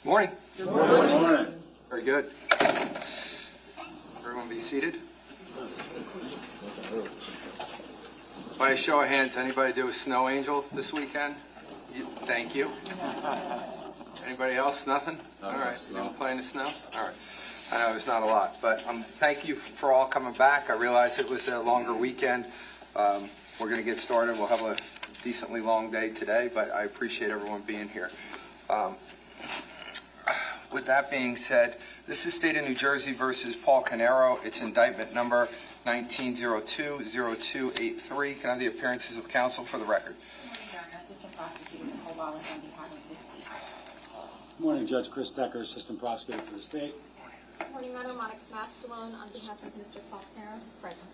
Morning. Good morning. Very good. Everyone be seated. By a show of hands, anybody do a snow angel this weekend? Thank you. Anybody else? Nothing? All right. You been playing the snow? All right. I know it's not a lot, but thank you for all coming back. I realize it was a longer weekend. We're going to get started. We'll have a decently long day today, but I appreciate everyone being here. With that being said, this is State of New Jersey versus Paul Caneiro. It's indictment number 1902-0283. Can I have the appearances of counsel for the record? Good morning, Your Honor. Assistant Prosecutor Nicole Wallace on behalf of the state. Good morning, Judge Chris Decker, Assistant Prosecutor for the state. Good morning, Your Honor. Monica Mastalone on behalf of Mr. Paul Caneiro is present.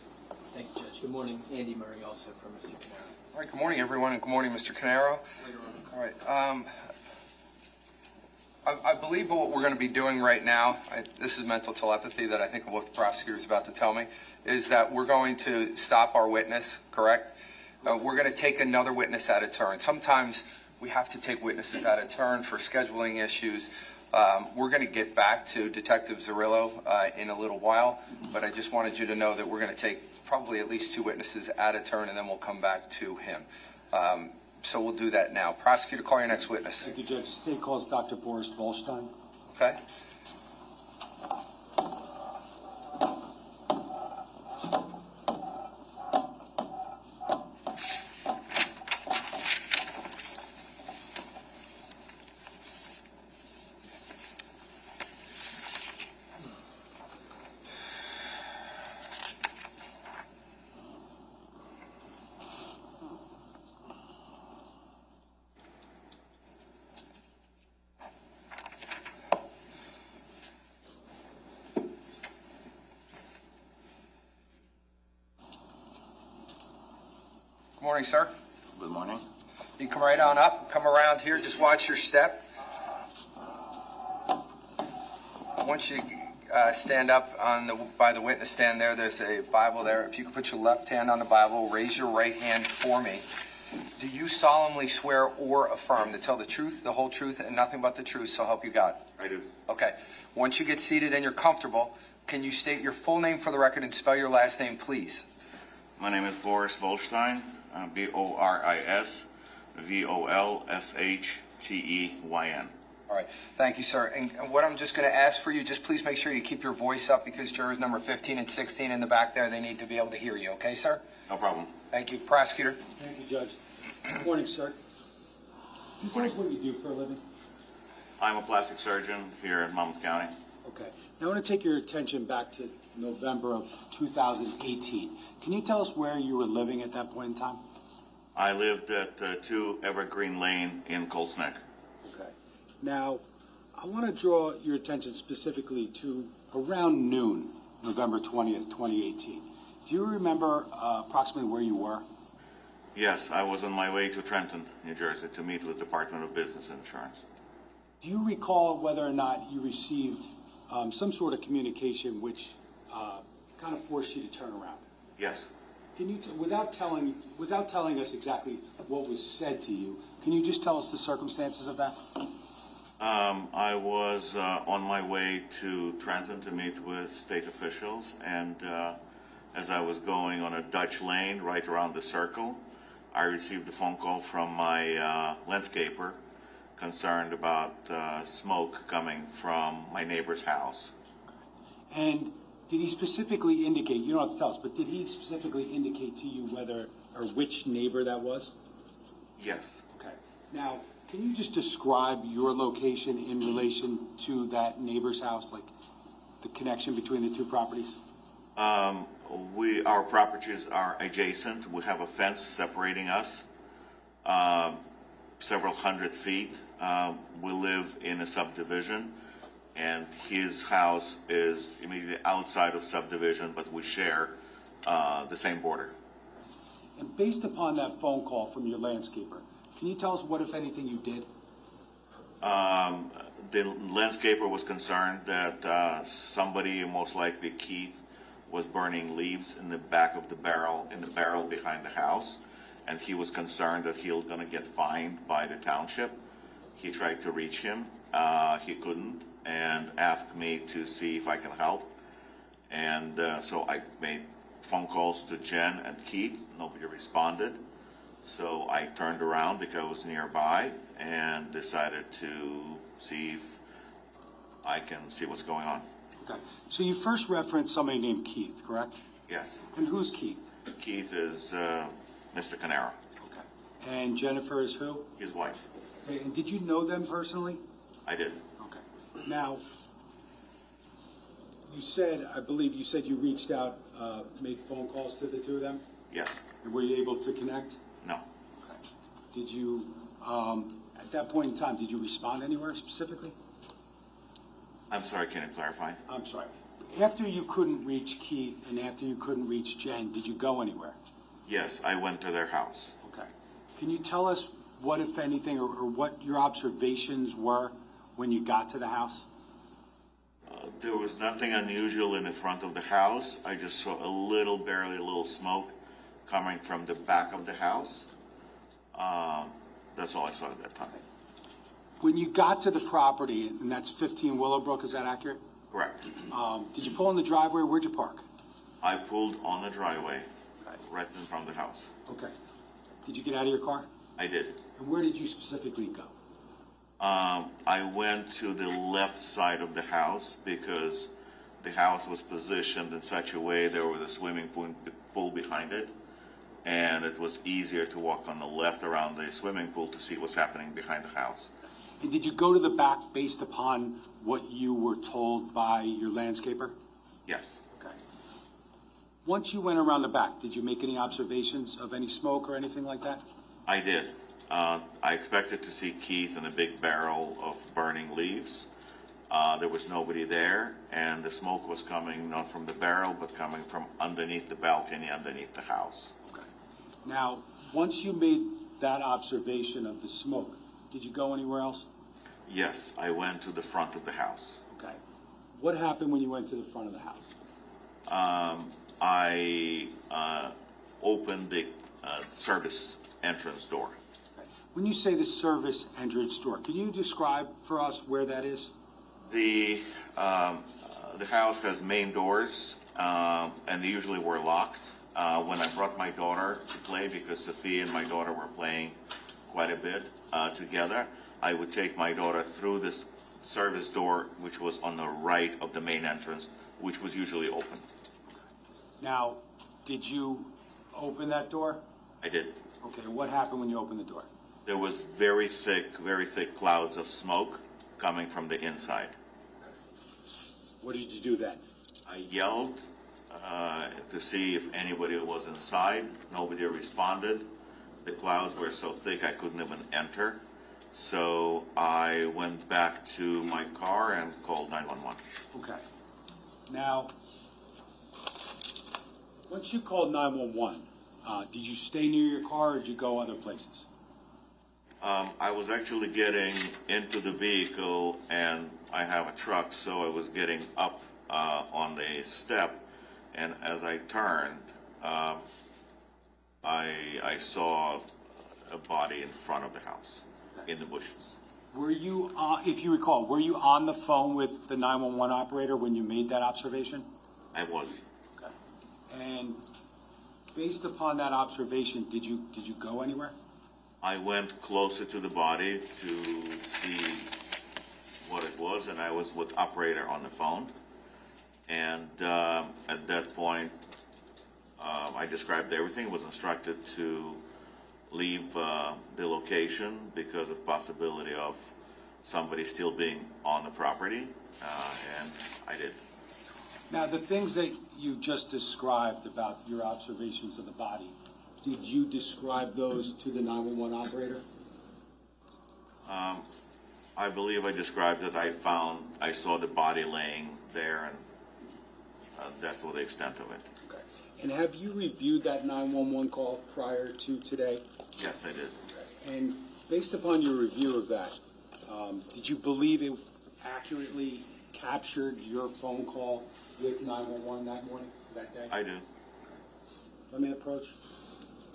Thank you, Judge. Good morning. Andy Murray, also for Mr. Caneiro. All right, good morning, everyone, and good morning, Mr. Caneiro. All right. I believe what we're going to be doing right now, this is mental telepathy that I think of what the prosecutor is about to tell me, is that we're going to stop our witness, correct? We're going to take another witness at a turn. Sometimes we have to take witnesses at a turn for scheduling issues. We're going to get back to Detective Zarillo in a little while, but I just wanted you to know that we're going to take probably at least two witnesses at a turn, and then we'll come back to him. So we'll do that now. Prosecutor, call your next witness. Thank you, Judge. The state calls Dr. Boris Volshtein. Okay. Good morning, sir. Good morning. You can come right on up, come around here, just watch your step. Once you stand up by the witness stand there, there's a Bible there. If you could put your left hand on the Bible, raise your right hand for me. Do you solemnly swear or affirm to tell the truth, the whole truth, and nothing but the truth, so help you God? I do. Okay. Once you get seated and you're comfortable, can you state your full name for the record and spell your last name, please? My name is Boris Volshtein, Boris Volshteyn. All right. Thank you, sir. And what I'm just going to ask for you, just please make sure you keep your voice up because jurors number 15 and 16 in the back there, they need to be able to hear you. Okay, sir? No problem. Thank you. Prosecutor. Thank you, Judge. Good morning, sir. Can you tell us what you do for a living? I'm a plastic surgeon here in Monmouth County. Okay. Now I want to take your attention back to November of 2018. Can you tell us where you were living at that point in time? I lived at 2 Evergreen Lane in Colts Neck. Okay. Now, I want to draw your attention specifically to around noon, November 20th, 2018. Do you remember approximately where you were? Yes, I was on my way to Trenton, New Jersey, to meet with the Department of Business Insurance. Do you recall whether or not you received some sort of communication which kind of forced you to turn around? Yes. Can you, without telling us exactly what was said to you, can you just tell us the circumstances of that? I was on my way to Trenton to meet with state officials, and as I was going on a Dutch lane right around the circle, I received a phone call from my landscaper concerned about smoke coming from my neighbor's house. And did he specifically indicate, you don't have to tell us, but did he specifically indicate to you whether or which neighbor that was? Yes. Okay. Now, can you just describe your location in relation to that neighbor's house, like the connection between the two properties? Our properties are adjacent. We have a fence separating us several hundred feet. We live in a subdivision, and his house is immediately outside of subdivision, but we share the same border. And based upon that phone call from your landscaper, can you tell us what, if anything, you did? The landscaper was concerned that somebody, most likely Keith, was burning leaves in the back of the barrel behind the house, and he was concerned that he was going to get fined by the township. He tried to reach him. He couldn't, and asked me to see if I can help. And so I made phone calls to Jen and Keith. Nobody responded. So I turned around because I was nearby and decided to see if I can see what's going on. Okay. So you first referenced somebody named Keith, correct? Yes. And who's Keith? Keith is Mr. Caneiro, Okay. And Jennifer is who? his wife. Okay. And did you know them personally? I did. Okay. Now, you said, I believe you said you reached out, made phone calls to the two of them? Yes. And were you able to connect? No. Okay. Did you, at that point in time, did you respond anywhere specifically? I'm sorry, can you clarify? I'm sorry. After you couldn't reach Keith and after you couldn't reach Jen, did you go anywhere? Yes, I went to their house. Okay. Can you tell us what, if anything, or what your observations were when you got to the house? There was nothing unusual in the front of the house. I just saw barely a little smoke coming from the back of the house. That's all I saw at that time. When you got to the property, and that's 15 Willowbrook, is that accurate? Correct. Did you pull in the driveway or where'd you park? I pulled on the driveway, Okay. right in front of the house. Okay. Did you get out of your car? I did. And where did you specifically go? I went to the left side of the house because the house was positioned in such a way there was a swimming pool behind it, and it was easier to walk on the left around the swimming pool to see what's happening behind the house. And did you go to the back based upon what you were told by your landscaper? Yes. Okay. Once you went around the back, did you make any observations of any smoke or anything like that? I did. I expected to see Keith in a big barrel of burning leaves. There was nobody there, and the smoke was coming not from the barrel, but coming from underneath the balcony, underneath the house. Okay. Now, once you made that observation of the smoke, did you go anywhere else? Yes, I went to the front of the house. Okay. What happened when you went to the front of the house? I opened the service entrance door. Okay. When you say the service entrance door, can you describe for us where that is? The house has main doors, and they usually were locked. When I brought my daughter to play, because Sophia and my daughter were playing quite a bit together, I would take my daughter through this service door, which was on the right of the main entrance, which was usually open. Now, did you open that door? I did. Okay, what happened when you opened the door? There was very thick clouds of smoke coming from the inside. What did you do then? I yelled to see if anybody was inside. Nobody responded. The clouds were so thick I couldn't even enter. So I went back to my car and called 911. Okay. Now, once you called 911, did you stay near your car or did you go other places? I was actually getting into the vehicle, and I have a truck, so I was getting up on the step, and as I turned, I saw a body in front of the house, in the bushes. Were you, if you recall, were you on the phone with the 911 operator when you made that observation? I was. Okay. And based upon that observation, did you go anywhere? I went closer to the body to see what it was, and I was with operator on the phone. And at that point, I described everything, was instructed to leave the location because of possibility of somebody still being on the property, and I did. Now, the things that you just described about your observations of the body, did you describe those to the 911 operator? I believe I described that I saw the body laying there, and that's the extent of it. Okay. And have you reviewed that 911 call prior to today? Yes, I did. And based upon your review of that, did you believe it accurately captured your phone call with 911 that morning, that day? I do. Let me approach.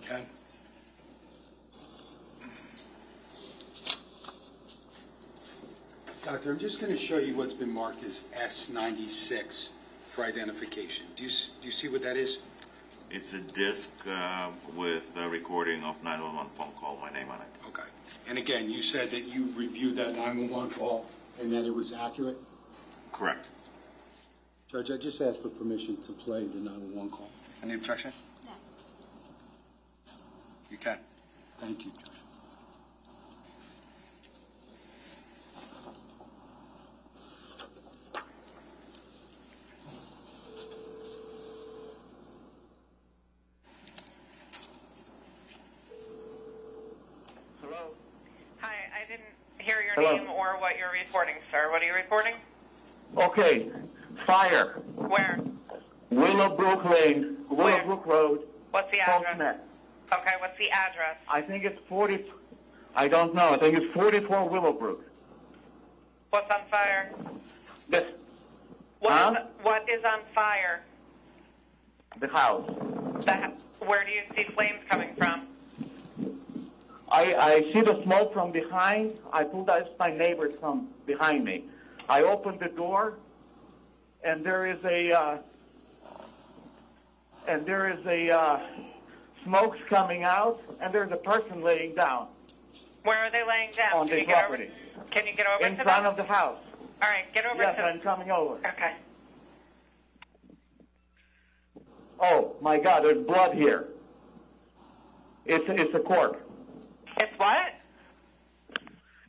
Okay. Doctor, I'm just going to show you what's been marked as S96 for identification. Do you see what that is? It's a disc with a recording of 911 phone call, my name on it. Okay. And again, you said that you reviewed that 911 call and that it was accurate? Correct. Judge, I just asked for permission to play the 911 call. Any objection? No. You can. Thank you, Judge. Hello? Hi, I didn't hear your Hello. name or what you're reporting, sir. What are you reporting? Okay, fire, Where? Willowbrook Lane, Where? Willowbrook Road, What's the address? Volshtein. Okay, what's the address? I think it's 40, I don't know, I think it's 44 Willowbrook. What's on fire? This, What is on fire? the house. Where do you see flames coming from? I see the smoke from behind. I pulled out my neighbors from behind me. I opened the door, and there is a smoke's coming out, and there's a person laying down Where are they laying down? on Can the you get property over? Can you get over in to front them? of the house. All right, get over Yes, to I'm coming over. Okay. Oh my God, there's blood here. It's a corpse. It's what?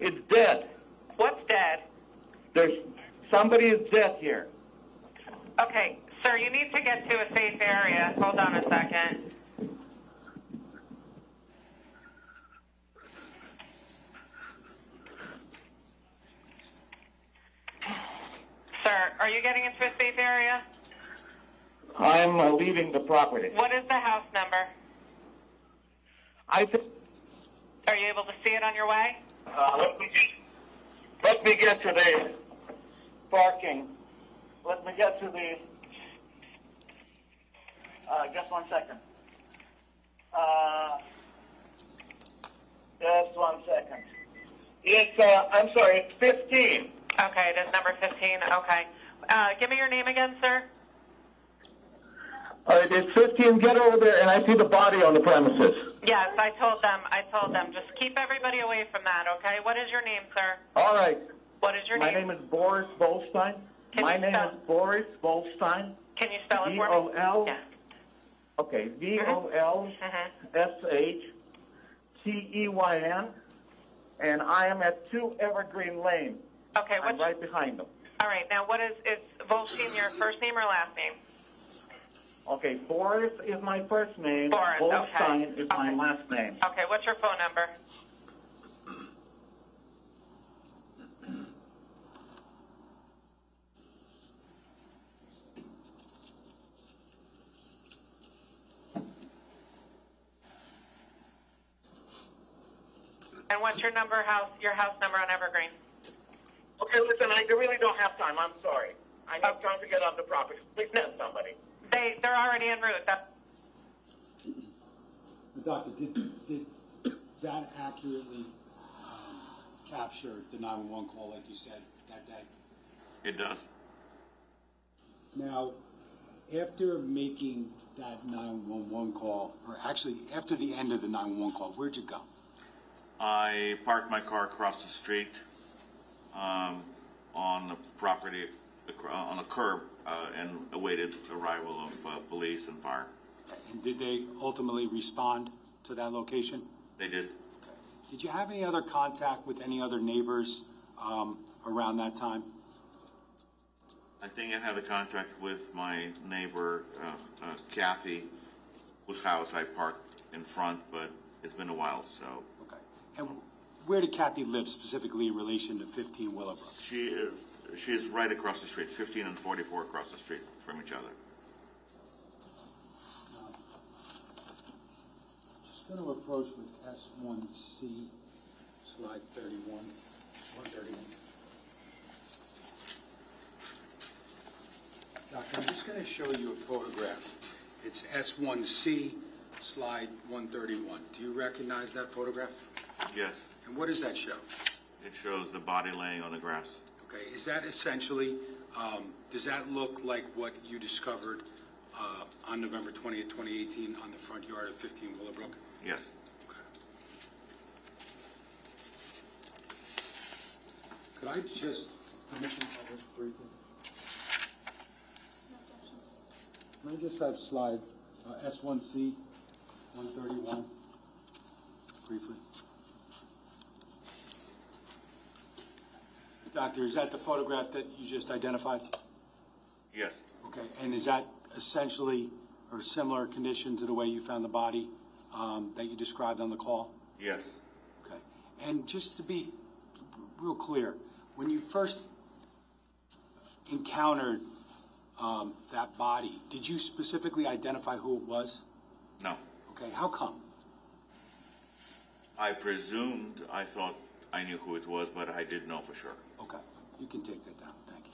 It's dead. What's dead? Somebody is dead here. Okay, sir, you need to get to a safe area. Hold on a second. Sir, are you getting into a safe area? I'm leaving the property. What is the house number? I think. Are you able to see it on your way? Let me get to the parking. Let me get to the. Just 1 second. Just 1 second. It's. I'm sorry. It's 15. Okay, it is number 15. Okay. Give me your name again, sir. It's 15. Get over there, and I see the body on the premises. Yes, I told them. Just keep everybody away from that, okay? What is your name, sir? All right. What is your My name? name is Boris Volshtein. Can My you name spell- is Boris Volshtein. Can you spell it for me? V-O-L. Yeah. Okay, VOLSHTEYN, and I am at 2 Evergreen Lane. Okay, I'm what's... right behind them. All right, now what is Volshtein your first name or last name? Okay, Boris is my first name. Boris, Volshtein okay. is my Okay. last name. Okay, what's your phone number? And what's your house number on Evergreen? Okay, listen, I really don't have time. I'm sorry. I need time to get on the property. Please send somebody. They're already en route. Doctor, did that accurately capture the 911 call like you said that day? It does. Now, after making that 911 call, or actually after the end of the 911 call, where'd you go? I parked my car across the street on the property, on a curb, and awaited the arrival of police and fire. And did they ultimately respond to that location? They did. Did you have any other contact with any other neighbors around that time? I think I had a contract with my neighbor, Kathy, whose house I parked in front, but it's been a while, so. Okay. And where did Kathy live specifically in relation to 15 Willowbrook? She is right across the street, 15 and 44 across the street from each other. Just going to approach with S1C, slide 31, 131. Doctor, I'm just going to show you a photograph. It's S1C, slide 131. Do you recognize that photograph? Yes. And what does that show? It shows the body laying on the grass. Okay, is that essentially, does that look like what you discovered on November 20th, 2018 on the front yard of 15 Willowbrook? Yes. Okay. Could I just, permission to publish briefly? No objection. Can I just have slide S1C 131 briefly? Doctor, is that the photograph that you just identified? Yes. Okay, and is that essentially or similar condition to the way you found the body that you described on the call? Yes. Okay, and just to be real clear, when you first encountered that body, did you specifically identify who it was? No. Okay, how come? I presumed, I thought I knew who it was, but I didn't know for sure. Okay, you can take that down, thank you.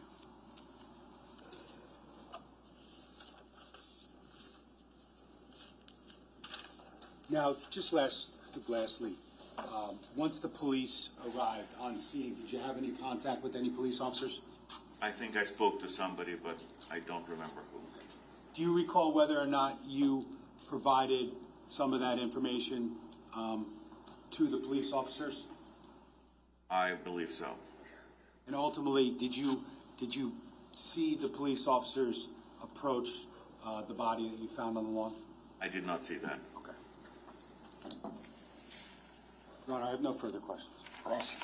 Now, just lastly, once the police arrived on scene, did you have any contact with any police officers? I think I spoke to somebody, but I don't remember who. Do you recall whether or not you provided some of that information to the police officers? I believe so. And ultimately, did you see the police officers approach the body that you found on the lawn? I did not see that. Okay. Your Honor, I have no further questions. Ross?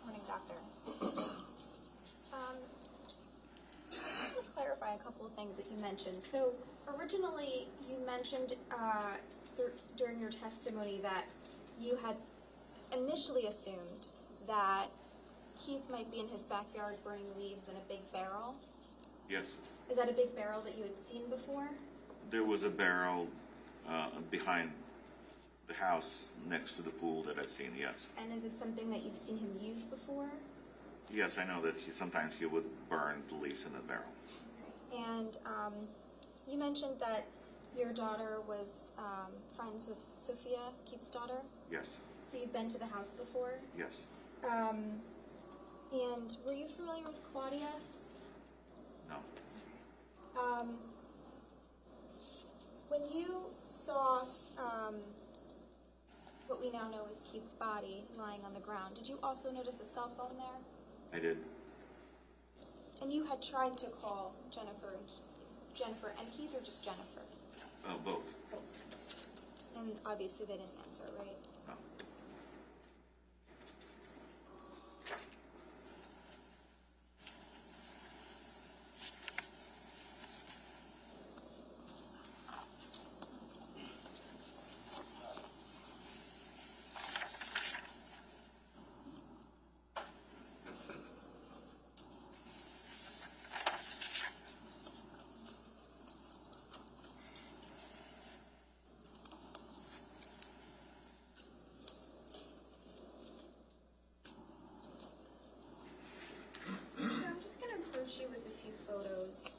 Morning, Doctor. I want to clarify a couple of things that you mentioned. So originally, you mentioned during your testimony that you had initially assumed that Keith might be in his backyard burning leaves in a big barrel. Yes. Is that a big barrel that you had seen before? There was a barrel behind the house next to the pool that I've seen, yes. And is it something that you've seen him use before? Yes, I know that sometimes he would burn the leaves in the barrel. And you mentioned that your daughter was friends with Sophia, Keith's daughter. Yes. So you've been to the house before? Yes. And were you familiar with Claudia? No. When you saw what we now know as Keith's body lying on the ground, did you also notice a cell phone there? I did. And you had tried to call Jennifer and Keith, or just Jennifer? Both. Both. And obviously they didn't answer, right? No. So I'm just going to approach you with a few photos.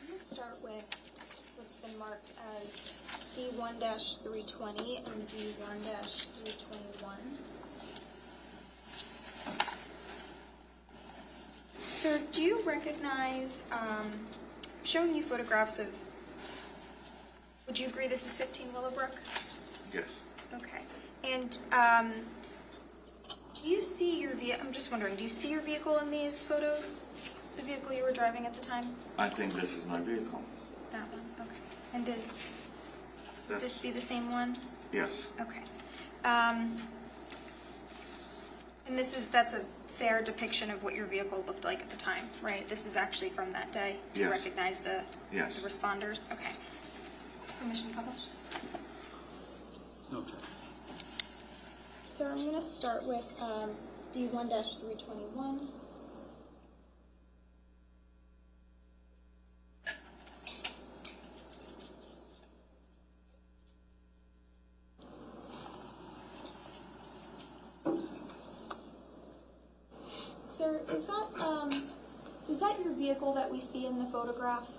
I'm going to start with what's been marked as D1-320 and D1-321. Sir, do you recognize, showing you photographs of, would you agree this is 15 Willowbrook? Yes. Okay. And do you see your vehicle, I'm just wondering, do you see your vehicle in these photos? The vehicle you were driving at the time? I think this is my vehicle. That one, okay. And does this That's, be the same one? yes. Okay. And that's a fair depiction of what your vehicle looked like at the time, right? This is actually from that day? Do you Yes. recognize the Yes. responders? Okay. Permission to publish? No objection. So I'm going to start with D1-321. Sir, is that your vehicle that we see in the photograph?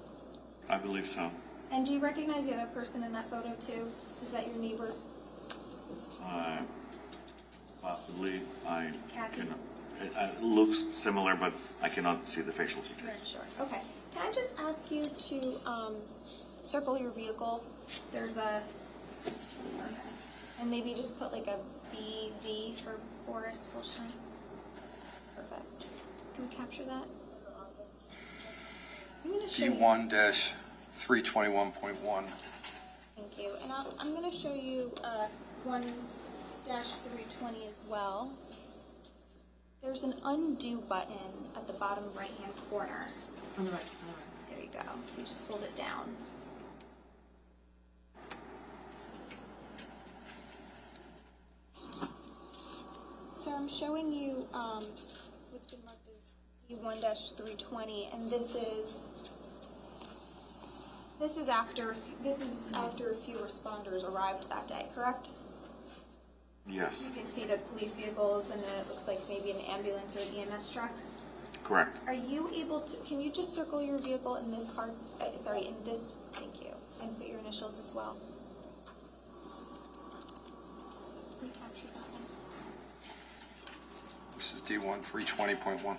I believe so. And do you recognize the other person in that photo too? Is that your neighbor? Possibly, I Kathy? cannot, it looks similar, but I cannot see the facial features. Sure. Okay. Can I just ask you to circle your vehicle? There's a, and maybe just put like a BV for Boris Volshtein. Perfect. Can we capture that? I'm going to show you. D1-321.1. Thank you. And I'm going to show you 1-320 as well. There's an undo button at the bottom right-hand corner. On the right. There you go. You just hold it down. So I'm showing you what's been marked as D1-320, and this is after a few responders arrived that day, correct? Yes, You can see the police vehicles, and it looks like maybe an ambulance or an EMS truck. correct. Are you able to, can you just circle your vehicle in this in this, thank you, and put your initials as well? Can you capture that one? This is D1-320.1.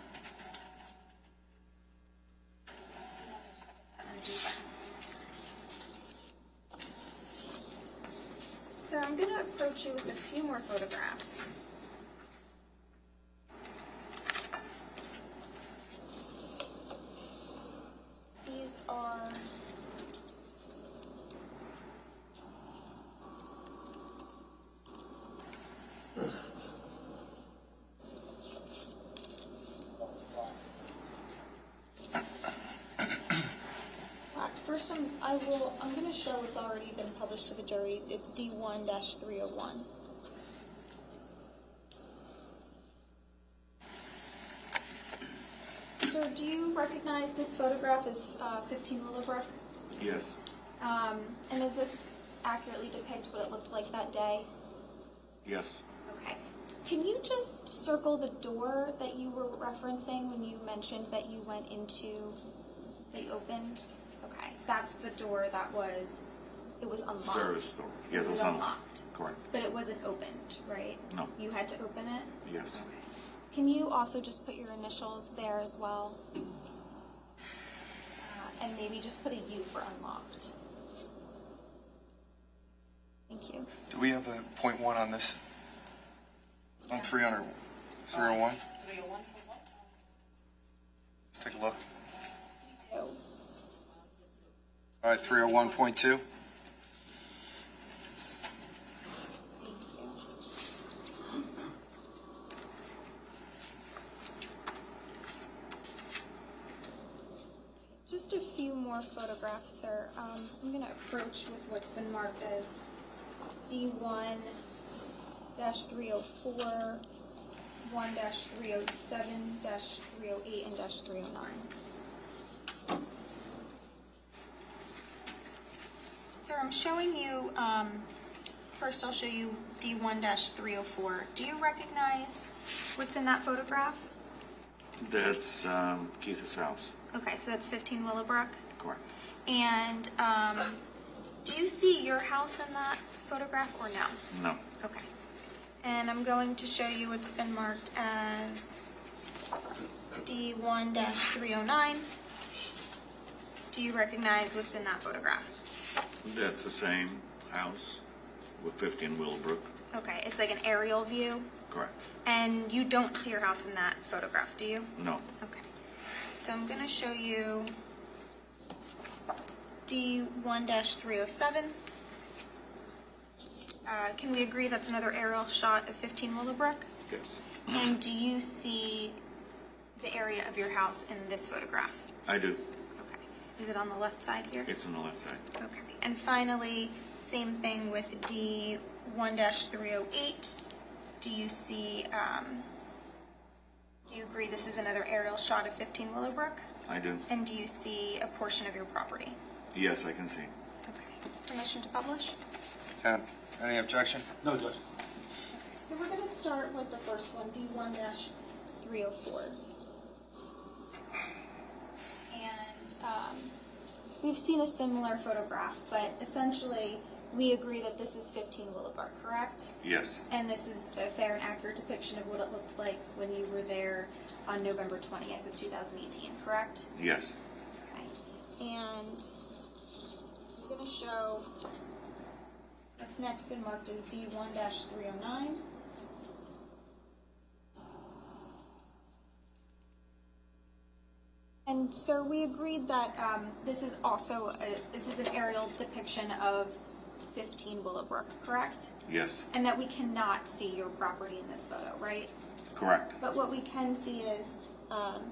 So I'm going to approach you with a few more photographs. These are first, I'm going to show what's already been published to the jury. It's D1-301. Sir, do you recognize this photograph as 15 Willowbrook? Yes, And does this accurately depict what it looked like that day? yes. Okay. Can you just circle the door that you were referencing when you mentioned that you went into, that you opened? Okay, that's the door that it was unlocked. Service door. Yeah, It was unlocked. unlocked. Correct. But it wasn't opened, right? No. You had to open it? Yes. Okay. Can you also just put your initials there as well? And maybe just put a U for unlocked. Thank you. Do we have a .1 on this? On 300, 301? 301. Let's take a look. Oh. All right, 301.2. Thank you. Just a few more photographs, sir. I'm going to approach with what's been marked as D1-304, 1-307, -308, and -309. Sir, I'm showing you, first I'll show you D1-304. Do you recognize what's in that photograph? That's Keith's house. Okay, so that's 15 Willowbrook. Correct. And do you see your house in that photograph or no? No. Okay. And I'm going to show you what's been marked as D1-309. Do you recognize what's in that photograph? That's the same house with 15 Willowbrook. Okay, it's like an aerial view. Correct. And you don't see your house in that photograph, do you? No. Okay. So I'm going to show you D1-307. Can we agree that's another aerial shot of 15 Willowbrook? Yes. And do you see the area of your house in this photograph? I do. Okay. Is it on the left side here? It's on the left side. Okay. And finally, same thing with D1-308. Do you see, do you agree this is another aerial shot of 15 Willowbrook? I do. And do you see a portion of your property? Yes, I can see. Okay. Permission to publish? Ken, any objection? No, Judge. So we're going to start with the first one, D1-304. And we've seen a similar photograph, but essentially we agree that this is 15 Willowbrook, correct? Yes, And this is a fair and accurate depiction of what it looked like when you were there on November 20th of 2018, correct? yes. Okay. And I'm going to show what's next been marked as D1-309. And so we agreed that this is also this is an aerial depiction of 15 Willowbrook, correct? Yes, And that we cannot see your property in this photo, right? correct. But what we can see is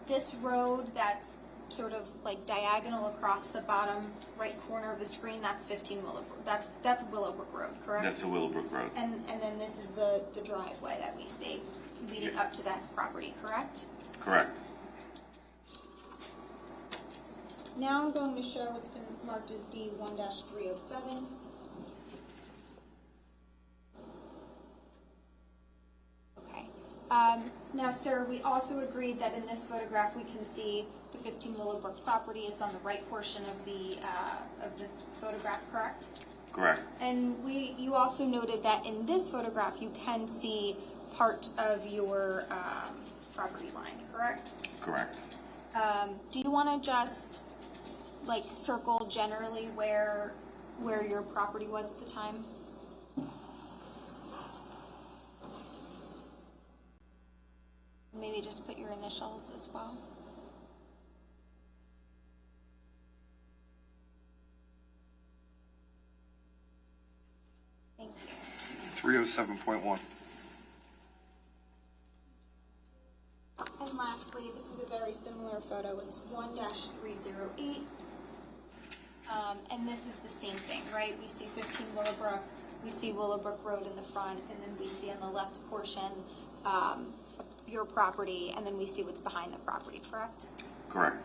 this road that's sort of like diagonal across the bottom right corner of the screen. That's 15 Willowbrook. That's Willowbrook Road, correct? That's a Willowbrook Road. And then this is the driveway that we see leading Yeah. up to that property, correct? Correct. Now I'm going to show what's been marked as D1-307. Okay. Now, sir, we also agreed that in this photograph we can see the 15 Willowbrook property. It's on the right portion of the photograph, correct? Correct. And you also noted that in this photograph you can see part of your property line, correct? Correct. Do you want to just like circle generally where your property was at the time? Maybe just put your initials as well. Thank you. 307.1. And lastly, this is a very similar photo. It's 1-308. And this is the same thing, right? We see 15 Willowbrook, we see Willowbrook Road in the front, and then we see on the left portion your property, and then we see what's behind the property, correct? Correct.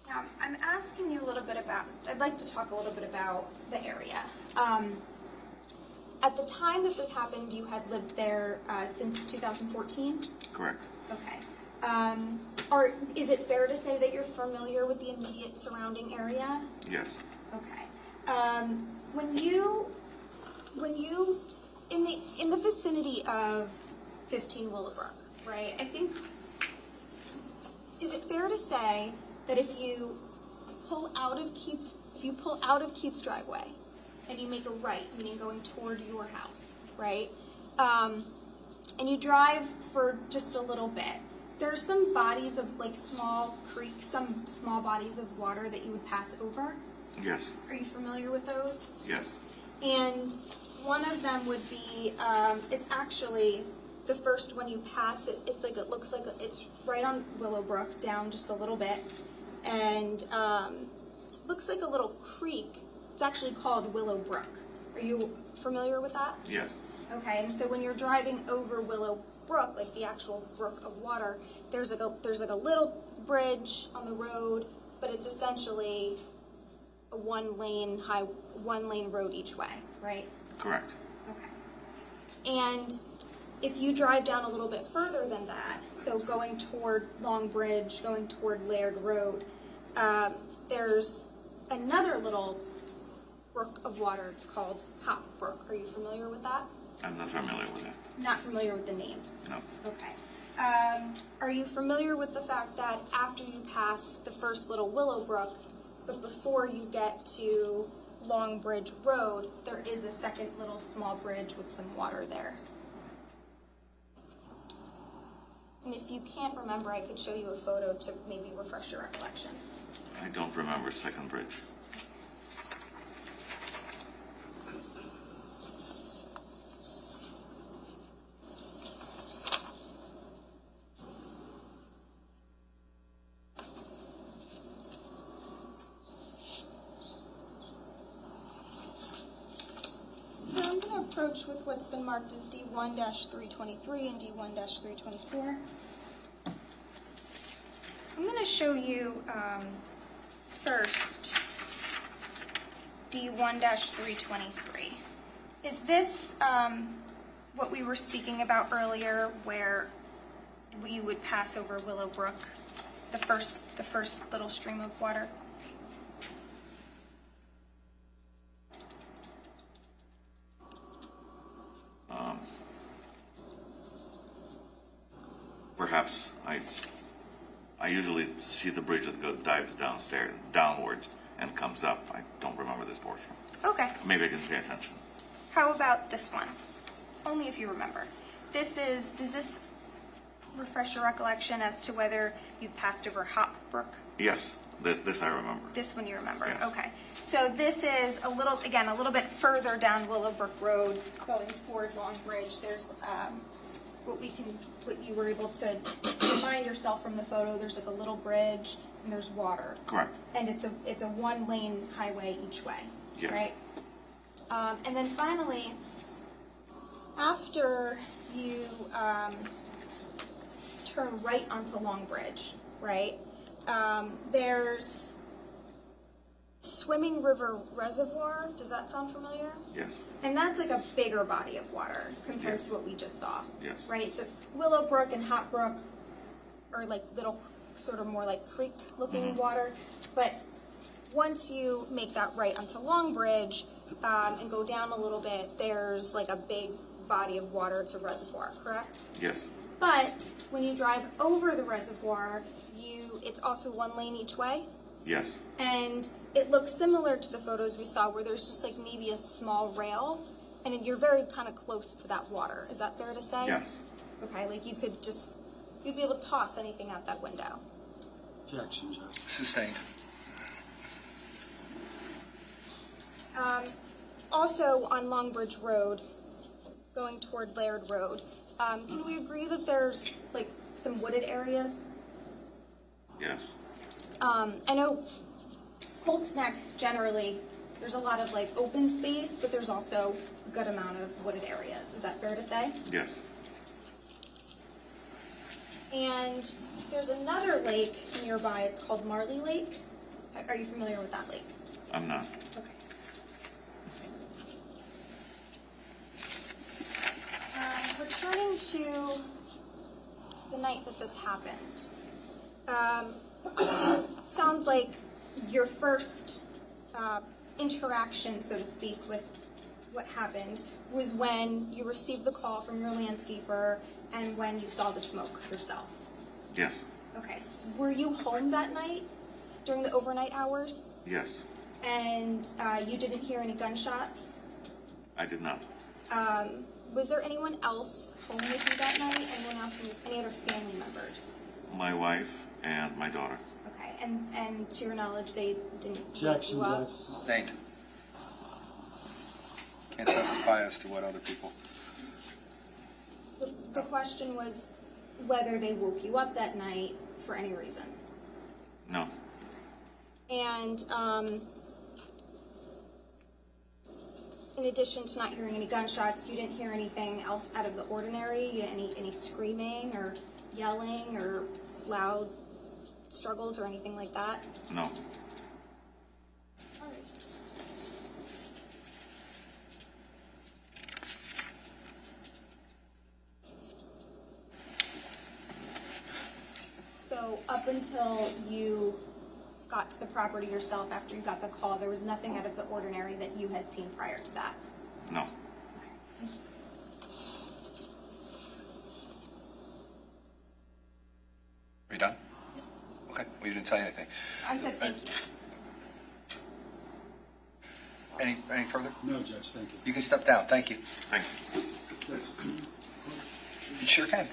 Now, I'm asking you a little bit about, I'd like to talk a little bit about the area. At the time that this happened, you had lived there since 2014? Correct. Okay. Or is it fair to say that you're familiar with the immediate surrounding area? Yes. Okay. When you in the vicinity of 15 Willowbrook, right? I think, is it fair to say that if you pull out of Keith's driveway and you make a right, meaning going toward your house, right? And you drive for just a little bit, there's some bodies of like small creeks, some small bodies of water that you would pass over. Yes. Are you familiar with those? Yes. And one of them would be, it's actually the first one you pass. It's like it looks like it's right on Willowbrook, down just a little bit, and looks like a little creek. It's actually called Willowbrook. Are you familiar with that? Yes. Okay, and so when you're driving over Willowbrook, like the actual brook of water, there's like a little bridge on the road, but it's essentially a one lane road each way, right? Correct. Okay. And if you drive down a little bit further than that, so going toward Long Bridge, going toward Laird Road, there's another little brook of water. It's called Hop Brook. Are you familiar with that? I'm not familiar with that. Not familiar with the name? No. Okay. Are you familiar with the fact that after you pass the first little Willowbrook, but before you get to Long Bridge Road, there is a second little small bridge with some water there? And if you can't remember, I could show you a photo to maybe refresh your recollection. I don't remember Second Bridge. So I'm going to approach with what's been marked as D1-323 and D1-324. I'm going to show you first D1-323. Is this what we were speaking about earlier, where you would pass over Willow Brook, the first little stream of water? Perhaps I usually see the bridge that dives downwards and comes up. I don't remember this portion. Okay. Maybe I didn't pay attention. How about this one? Only if you remember. Does this refresh your recollection as to whether you've passed over Hop Brook? Yes, this I remember. This one you remember? Yes. Okay. So this is a little bit further down Willowbrook Road, going toward Long Bridge. There's what you were able to remind yourself from the photo. There's like a little bridge and there's water. Correct. And it's a one-lane highway each way. Yes. Right. And then finally, after you turn right onto Long Bridge, right? There's Swimming River Reservoir. Does that sound familiar? Yes. And that's like a bigger body of water compared Yes. to what we just saw. Yes. Right? The Willowbrook and Hot Brook are like little, sort of more like creek-looking water. But once you make that right onto Long Bridge and go down a little bit, there's like a big body of water. It's a reservoir, correct? Yes. But when you drive over the reservoir, it's also one lane each way. Yes. And it looks similar to the photos we saw where there's just like maybe a small rail and you're very kind of close to that water. Is that fair to say? Yes. Okay, like you'd be able to toss anything out that window. Objection, Judge. Sustained. Also on Longbridge Road, going toward Laird Road, can we agree that there's like some wooded areas? Yes. I know Colts Neck generally, there's a lot of like open space, but there's also a good amount of wooded areas. Is that fair to say? Yes. And there's another lake nearby. It's called Marley Lake. Are you familiar with that lake? I'm not. Okay. Returning to the night that this happened, sounds like your first interaction, so to speak, with what happened was when you received the call from your landscaper and when you saw the smoke yourself. Yes. Okay, so were you home that night during the overnight hours? Yes. And you didn't hear any gunshots? I did not. Was there anyone else home with you that night? Anyone else, any other family members? My wife and my daughter. Okay, and to your knowledge, they didn't wake Objection, you up? Judge. Sustained. Can't testify as to what other people. The question was whether they woke you up that night for any reason. No. And in addition to not hearing any gunshots, you didn't hear anything else out of the ordinary? You didn't any screaming or yelling or loud struggles or anything like that? No. All right. So up until you got to the property yourself after you got the call, there was nothing out of the ordinary that you had seen prior to that? No. Are you done? Yes. Okay, well, you didn't say anything. I said thank you. Any further? No, Judge, thank you. You can step down, thank you. Thank you. You sure can.